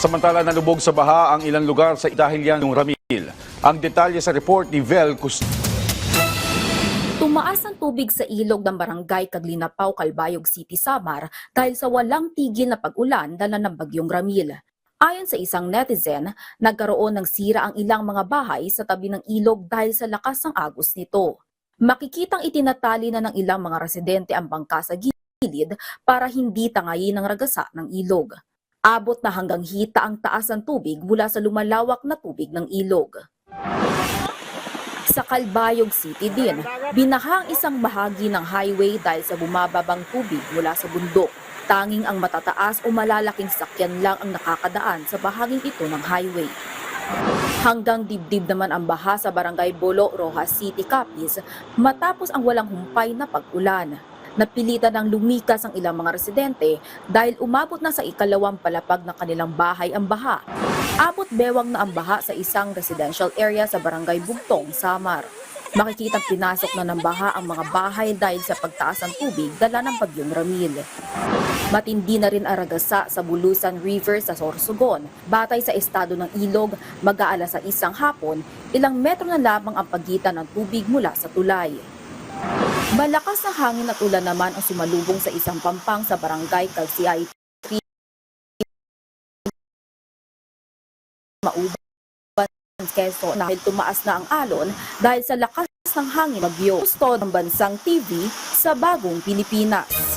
Samantala nalubog sa baha ang ilang lugar sa Itahilian ng Ramil. Ang detalye sa report ni Vel Cus. Tumaas ang tubig sa ilog ng barangay Kaglinapaw, Calbayog City, Samar dahil sa walang tigil na pag-ulan dala ng bagyong Ramil. Ayon sa isang netizen, nagkaroon ng sira ang ilang mga bahay sa tabi ng ilog dahil sa lakas ng agos nito. Makikitang itinatali na ng ilang mga residente ang bangka sa gilid para hindi tangayin ng ragasa ng ilog. Abot na hanggang hita ang taas ng tubig mula sa lumalawak na tubig ng ilog. Sa Calbayog City din, binaha ang isang bahagi ng highway dahil sa bumababang tubig mula sa bundok. Tanging ang matataas o malalaking sakyan lang ang nakakadaan sa bahaging ito ng highway. Hanggang dibdib naman ang baha sa Barangay Bolo, Rojas City, Capiz matapos ang walang humpay na pag-ulan. Napilitan ng lumikas ang ilang mga residente dahil umabot na sa ikalawang palapag ng kanilang bahay ang baha. Abot bewang na ang baha sa isang residential area sa Barangay Bugtong, Samar. Makikitang pinasok na ng baha ang mga bahay dahil sa pagtaas ng tubig dala ng bagyong Ramil. Matindi na rin ang ragasa sa Bulusan River sa Sorsogon. Batay sa estado ng ilog, mag-aalas sa isang hapon, ilang metro na lamang ang pagitan ng tubig mula sa tulay. Malakas na hangin at ulan naman ang sumalubong sa isang pampang sa Barangay Calciay, Mauban, Quezon, dahil tumaas na ang alon dahil sa lakas ng hangin bagyo. Gusto ng Bansang TV sa Bagong Pilipinas.